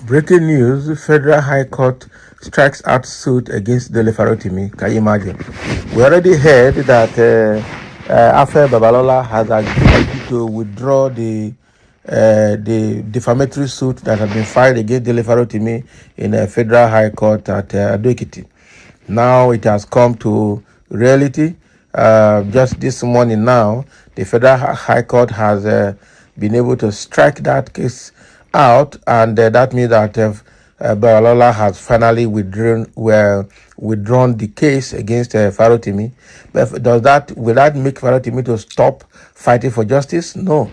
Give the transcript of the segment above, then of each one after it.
Breaking news, Federal High Court strikes out suit against Dele Farotimi. Can you imagine? We already heard that after Babalola has agreed to withdraw the defamatory suit that had been filed against Dele Farotimi in a Federal High Court at Ado-Ekiti. Now it has come to reality. Just this morning now, the Federal High Court has been able to strike that case out, and that means that Babalola has finally withdrawn the case against Farotimi. But will that make Farotimi to stop fighting for justice? No.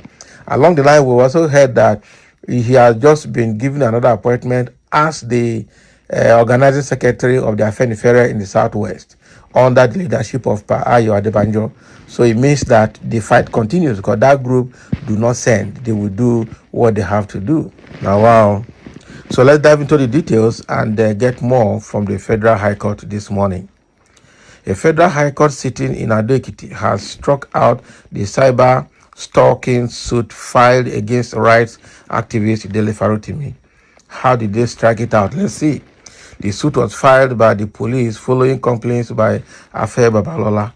Along the line, we also heard that he has just been given another appointment as the organizing secretary of the Afenifere in the Southwest under the leadership of Pa Ayo Adebanjo. So it means that the fight continues because that group do not send. They will do what they have to do. Now, wow. So let's dive into the details and get more from the Federal High Court this morning. A Federal High Court sitting in Ado-Ekiti has struck out the cyber stalking suit filed against rights activist Dele Farotimi. How did they strike it out? Let's see. The suit was filed by the police following complaints by Afe Babalola.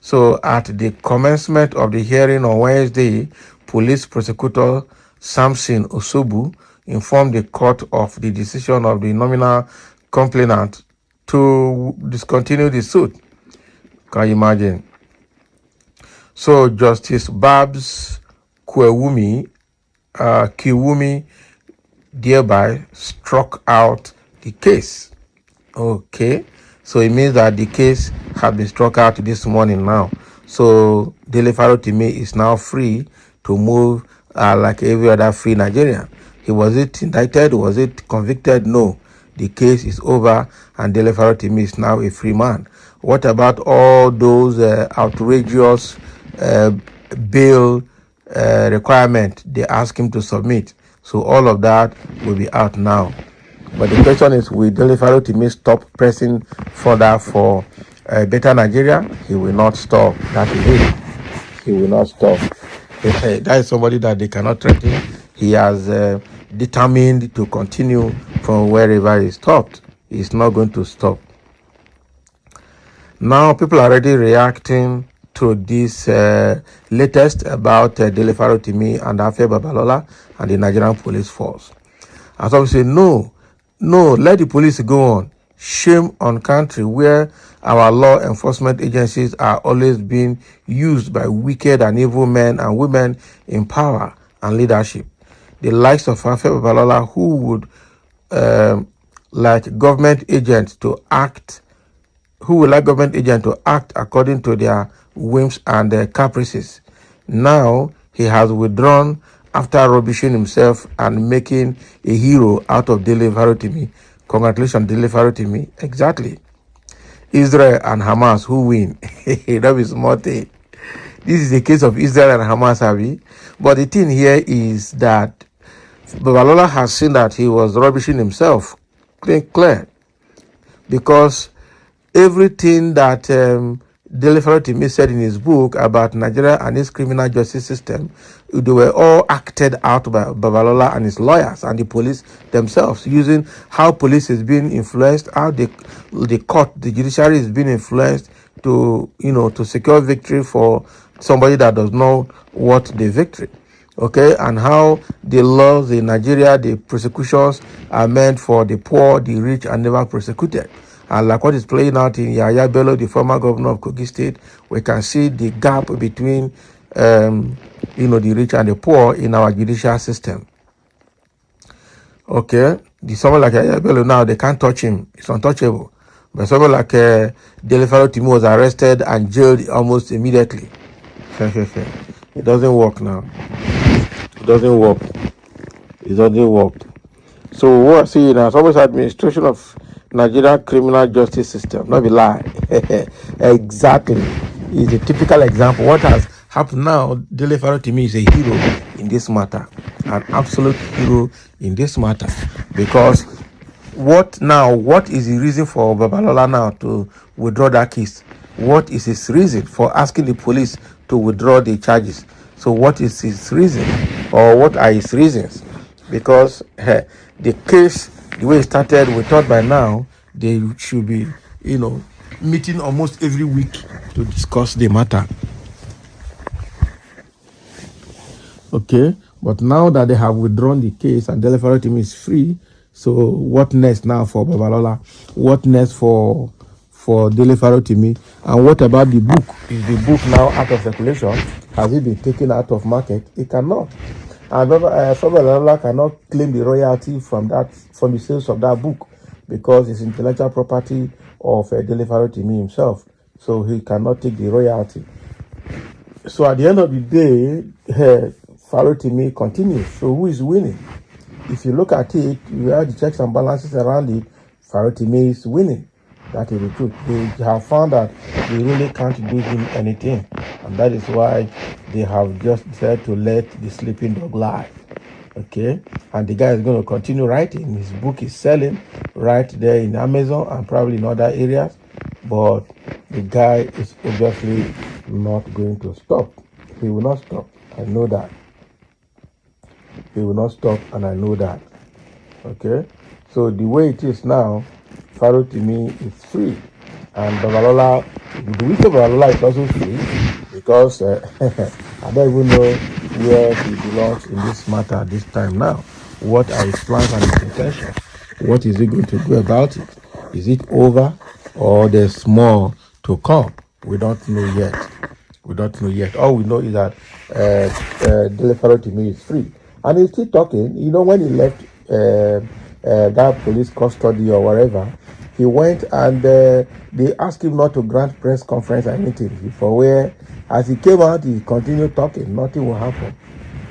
So at the commencement of the hearing on Wednesday, police prosecutor Samson Osobu informed the court of the decision of the nominal complainant to discontinue the suit. Can you imagine? So Justice Babs Kiwumi thereby struck out the case. Okay, so it means that the case has been struck out this morning now. So Dele Farotimi is now free to move like every other free Nigerian. Was it indicted? Was it convicted? No. The case is over and Dele Farotimi is now a free man. What about all those outrageous bail requirement they ask him to submit? So all of that will be out now. But the question is, will Dele Farotimi stop pressing further for a better Nigeria? He will not stop. That is it. He will not stop. That is somebody that they cannot threaten. He has determined to continue from wherever he stopped. He's not going to stop. Now people are already reacting to this latest about Dele Farotimi and Afe Babalola and the Nigerian police force. And some say, no, let the police go on. Shame on country where our law enforcement agencies are always being used by wicked and evil men and women in power and leadership. The likes of Afe Babalola, who would like government agents to act according to their whims and caprices. Now he has withdrawn after rubbishing himself and making a hero out of Dele Farotimi. Congratulations, Dele Farotimi. Exactly. Israel and Hamas, who win? That is small thing. This is the case of Israel and Hamas, Abi. But the thing here is that Babalola has seen that he was rubbishing himself, clear, because everything that Dele Farotimi said in his book about Nigeria and its criminal justice system, they were all acted out by Babalola and his lawyers and the police themselves, using how police is being influenced, how the court, the judiciary is being influenced to secure victory for somebody that does not want the victory. Okay, and how the laws in Nigeria, the prosecutions are meant for the poor, the rich, and never prosecuted. And like what is playing out in Yahaya Bello, the former governor of Kogi State, we can see the gap between, the rich and the poor in our judicial system. Okay, someone like Yahaya Bello now, they can't touch him; it's untouchable. But someone like Dele Farotimi was arrested and jailed almost immediately. It doesn't work now. It doesn't work. So what I see now, someone's administration of Nigerian criminal justice system, not be lie. Exactly. It's a typical example. What has happened now, Dele Farotimi is a hero in this matter. An absolute hero in this matter. Because what is the reason for Babalola now to withdraw that case? What is his reason for asking the police to withdraw the charges? So what is his reason, or what are his reasons? Because the case, the way it started, we thought by now they should be, meeting almost every week to discuss the matter. Okay, but now that they have withdrawn the case and the Farotimi is free, so what next now for Babalola? What next for Dele Farotimi? And what about the book? Is the book now out of circulation? Has it been taken out of market? It cannot. And Babalola cannot claim the royalty from the sales of that book because it's intellectual property of Dele Farotimi himself. So he cannot take the royalty. So at the end of the day, Farotimi continues. So who is winning? If you look at it, you have the checks and balances around it. Farotimi is winning. That is the truth. They have found that they really can't do him anything. And that is why they have just decided to let the sleeping dog lie. Okay? And the guy is going to continue writing. His book is selling right there in Amazon and probably in other areas. But the guy is obviously not going to stop. He will not stop. I know that. He will not stop, and I know that. Okay? So the way it is now, Farotimi is free. And Babalola, the week of Babalola is also free because I don't even know where he belongs in this matter this time now. What are his plans and his intentions? What is he going to do about it? Is it over or there's more to come? We don't know yet. We don't know yet. All we know is that Dele Farotimi is free. And he's still talking. When he left that police custody or wherever, he went and they asked him not to grant press conference or anything. For where, as he came out, he continued talking. Nothing will happen.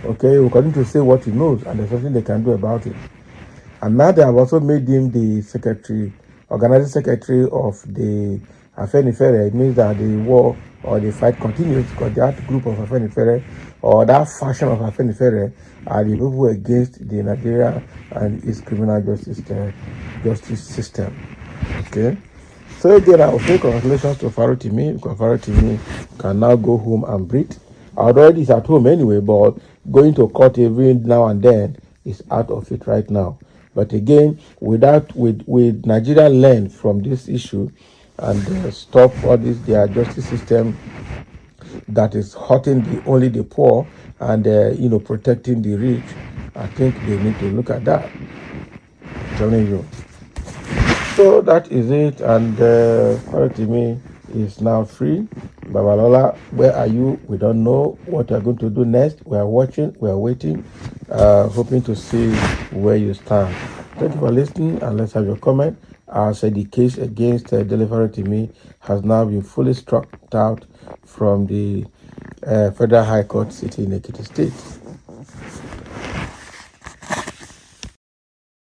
Okay, he will continue to say what he knows, and there's nothing they can do about it. And now they have also made him the organizing secretary of the Afenifere. It means that the war or the fight continues because that group of Afenifere or that faction of Afenifere are the people against the Nigeria and its criminal justice system. Okay. So again, I will say congratulations to Farotimi because Farotimi can now go home and breathe. Already he's at home anyway, but going to court every now and then is out of it right now. But again, with Nigeria learn from this issue and stop all this their justice system that is hurting only the poor and protecting the rich, I think they need to look at that. I'm telling you. So that is it, and Farotimi is now free. Babalola, where are you? We don't know what you're going to do next. We are watching, we are waiting, hoping to see where you stand. Thank you for listening, and let's have your comment. As the case against Dele Farotimi has now been fully struck out from the Federal High Court sitting in Ekiti State.